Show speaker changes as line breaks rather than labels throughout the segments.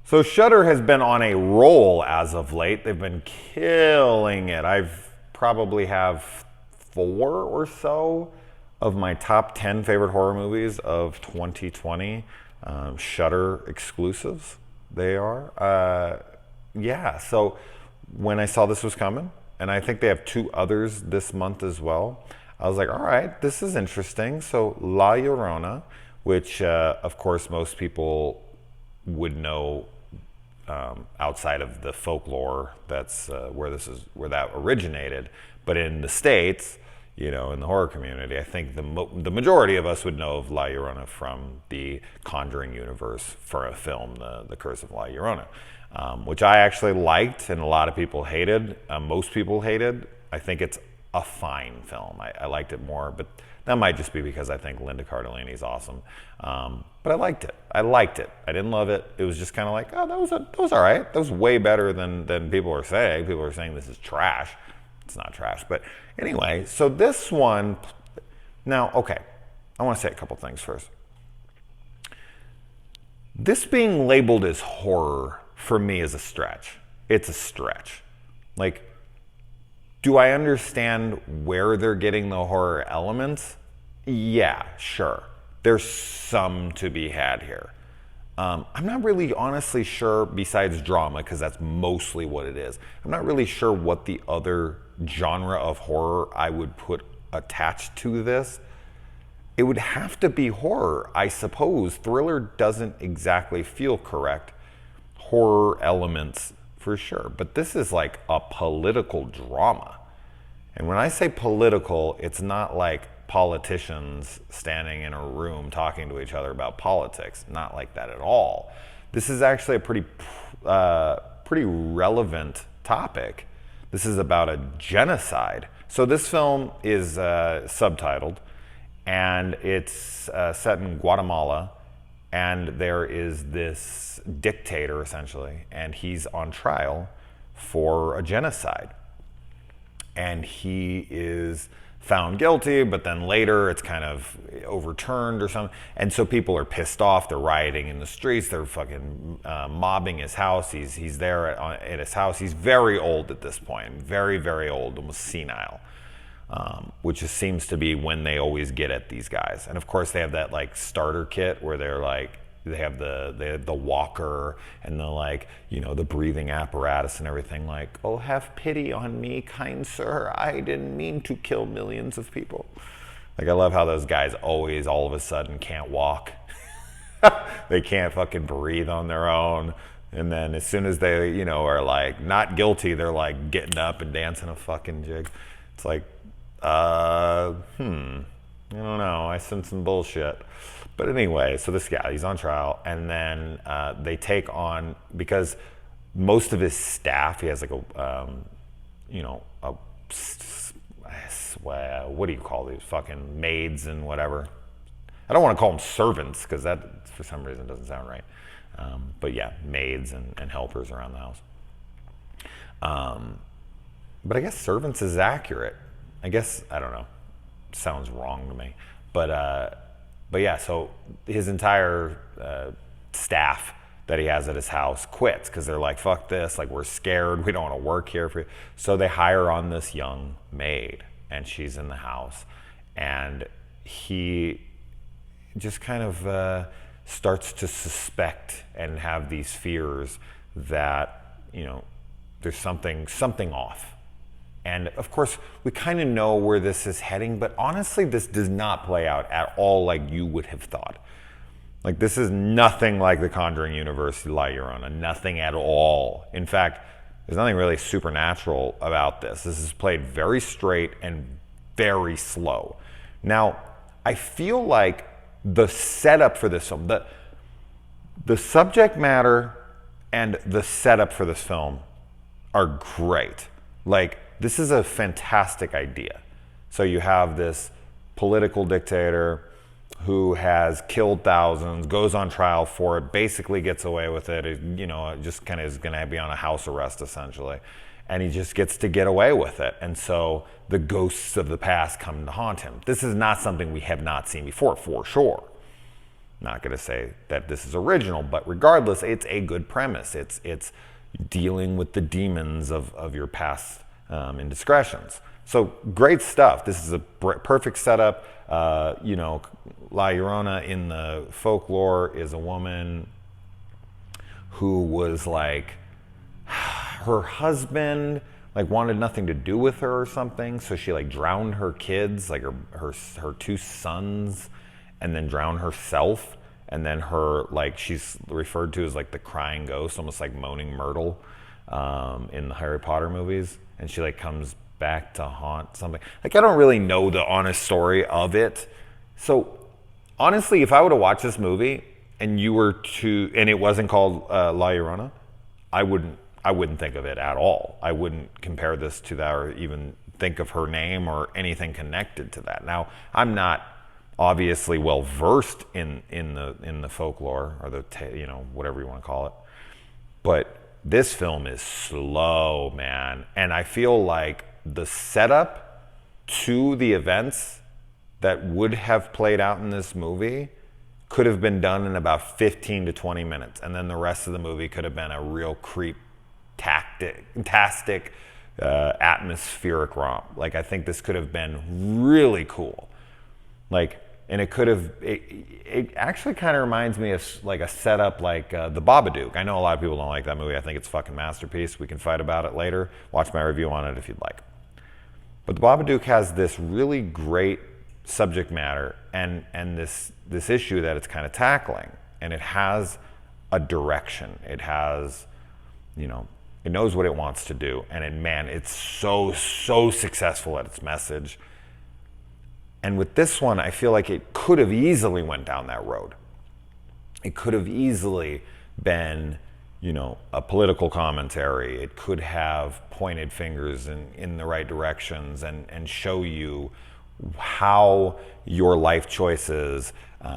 So Shudder has been on a roll as of late. They've been killing it. I've probably have 4 or so of my top 10 favorite horror movies of 2020. Shudder exclusives, they are. Yeah, so when I saw this was coming, and I think they have 2 others this month as well, I was like, all right, this is interesting. So La Llorona, which of course most people would know outside of the folklore, that's where that originated. But in the States, in the horror community, I think the majority of us would know of La Llorona from the Conjuring universe for a film, The Curse of La Llorona, which I actually liked and a lot of people hated. Most people hated. I think it's a fine film. I liked it more, but that might just be because I think Linda Cardellini is awesome. But I liked it. I didn't love it. It was just kind of like, oh, that was all right. That was way better than people are saying. People are saying this is trash. It's not trash. But anyway, so this one, now, okay, I want to say a couple things first. This being labeled as horror for me is a stretch. It's a stretch. Like, do I understand where they're getting the horror elements? Yeah, sure. There's some to be had here. I'm not really honestly sure, besides drama, because that's mostly what it is. I'm not really sure what the other genre of horror I would put attached to this. It would have to be horror, I suppose. Thriller doesn't exactly feel correct. Horror elements for sure, but this is like a political drama. And when I say political, it's not like politicians standing in a room talking to each other about politics. Not like that at all. This is actually a pretty relevant topic. This is about a genocide. So this film is subtitled, and it's set in Guatemala, and there is this dictator, essentially, and he's on trial for a genocide. And he is found guilty, but then later it's kind of overturned or something. And so people are pissed off. They're rioting in the streets. They're fucking mobbing his house. He's there at his house. He's very old at this point. Very, very old, almost senile. Which just seems to be when they always get at these guys. And of course they have that like starter kit where they're like, they have the walker and the breathing apparatus and everything, like, oh, have pity on me, kind sir. I didn't mean to kill millions of people. Like, I love how those guys always all of a sudden can't walk. They can't fucking breathe on their own. And then as soon as they, are like not guilty, they're like getting up and dancing a fucking jig. It's like, I don't know. I sense some bullshit. But anyway, so this guy, he's on trial, and then they take on, because most of his staff, he has like what do you call these fucking maids and whatever? I don't want to call them servants, because that for some reason doesn't sound right. But yeah, maids and helpers around the house. But I guess servants is accurate. I guess, I don't know, sounds wrong to me. But yeah, so his entire staff that he has at his house quits because they're like, fuck this, like, we're scared, we don't want to work here for you. So they hire on this young maid, and she's in the house, and he just kind of starts to suspect and have these fears that, there's something off. And of course, we kind of know where this is heading, but honestly, this does not play out at all like you would have thought. Like, this is nothing like the Conjuring universe, La Llorona, nothing at all. In fact, there's nothing really supernatural about this. This is played very straight and very slow. Now, I feel like the setup for this film, the subject matter and the setup for this film are great. Like, this is a fantastic idea. So you have this political dictator who has killed thousands, goes on trial for it, basically gets away with it, just kind of is going to be on a house arrest essentially. And he just gets to get away with it. And so the ghosts of the past come to haunt him. This is not something we have not seen before, for sure. Not going to say that this is original, but regardless, it's a good premise. It's dealing with the demons of your past indiscretions. So great stuff. This is a perfect setup. You know, La Llorona in the folklore is a woman who was like, her husband like wanted nothing to do with her or something, so she like drowned her kids, like her two sons, and then drowned herself. And then her, like, she's referred to as like the crying ghost, almost like Moaning Myrtle in the Harry Potter movies. And she like comes back to haunt something. Like, I don't really know the honest story of it. So honestly, if I would have watched this movie and you were to, and it wasn't called La Llorona, I wouldn't think of it at all. I wouldn't compare this to that or even think of her name or anything connected to that. Now, I'm not obviously well versed in the folklore or the, you know, whatever you want to call it, but this film is slow, man. And I feel like the setup to the events that would have played out in this movie could have been done in about 15 to 20 minutes, and then the rest of the movie could have been a real tastic atmospheric romp. Like, I think this could have been really cool. Like, and it could have, it actually kind of reminds me of like a setup like The Babadook. I know a lot of people don't like that movie. I think it's a fucking masterpiece. We can fight about it later. Watch my review on it if you'd like. But The Babadook has this really great subject matter and this issue that it's kind of tackling. And it has a direction. It has, you know, it knows what it wants to do. And it's so successful at its message. And with this one, I feel like it could have easily went down that road. It could have easily been, you know, a political commentary. It could have pointed fingers in the right directions and show you how your life choices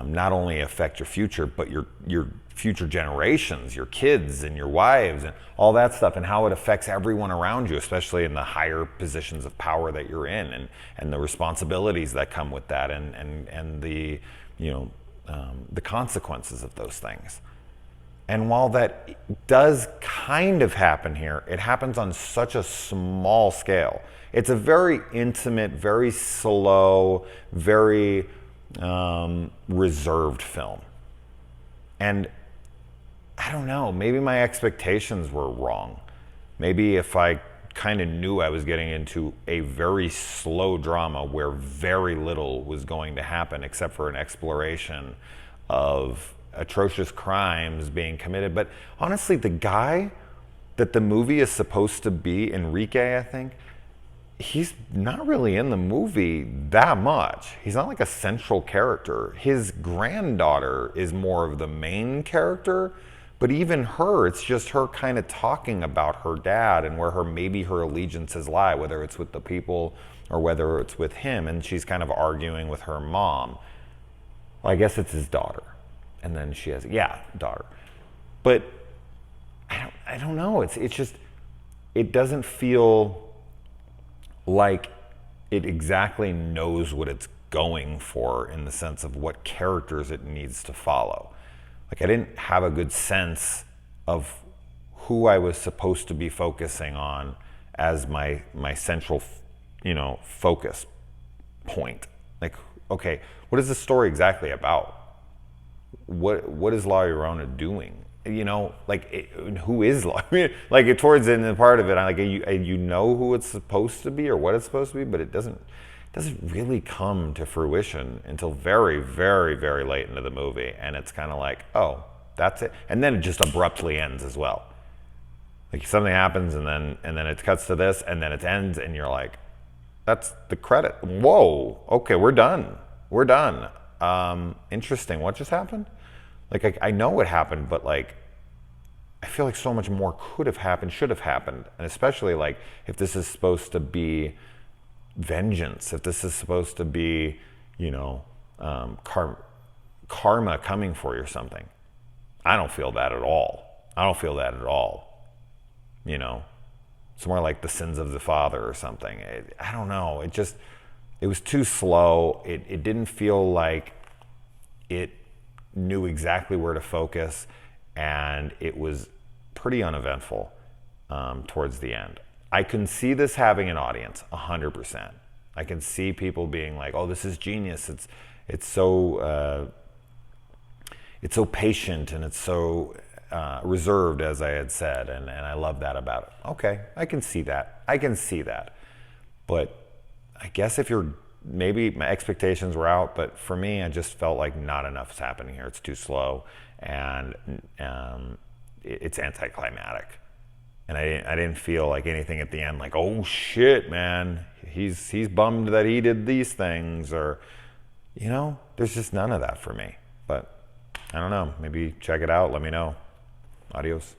not only affect your future, but your future generations, your kids and your wives and all that stuff, and how it affects everyone around you, especially in the higher positions of power that you're in, and the responsibilities that come with that, and the, you know, the consequences of those things. And while that does kind of happen here, it happens on such a small scale. It's a very intimate, very slow, very reserved film. And I don't know, maybe my expectations were wrong. Maybe if I kind of knew I was getting into a very slow drama where very little was going to happen except for an exploration of atrocious crimes being committed. But honestly, the guy that the movie is supposed to be, Enrique, I think, he's not really in the movie that much. He's not like a central character. His granddaughter is more of the main character, but even her, it's just her kind of talking about her dad and where maybe her allegiances lie, whether it's with the people or whether it's with him, and she's kind of arguing with her mom. Well, I guess it's his daughter. And then she has, daughter. But I don't know. It's just, it doesn't feel like it exactly knows what it's going for in the sense of what characters it needs to follow. Like, I didn't have a good sense of who I was supposed to be focusing on as my central, you know, focus point. Like, okay, what is the story exactly about? What is La Llorona doing? You know, like, who is La? I mean, like, towards the end of the part of it, I'm like, you know who it's supposed to be or what it's supposed to be, but it doesn't really come to fruition until very, very, very late into the movie, and it's kind of like, oh, that's it, and then it just abruptly ends as well. Like, something happens, and then it cuts to this, and then it ends, and you're like, that's the credit. Whoa, okay, we're done. Interesting. What just happened? Like, I know what happened, but like, I feel like so much more could have happened, should have happened, and especially like if this is supposed to be vengeance, if this is supposed to be, you know, karma coming for you or something. I don't feel that at all. You know, it's more like the sins of the father or something. I don't know. It was too slow. It didn't feel like it knew exactly where to focus, and it was pretty uneventful towards the end. I can see this having an audience, 100%. I can see people being like, "Oh, this is genius. It's so patient and it's so reserved," as I had said, and I love that about it. Okay, I can see that. But I guess maybe my expectations were out, but for me, I just felt like not enough is happening here. It's too slow, and it's anticlimactic. And I didn't feel like anything at the end, like, oh shit, man, he's bummed that he did these things, or, there's just none of that for me. But I don't know, maybe check it out, let me know. Adios.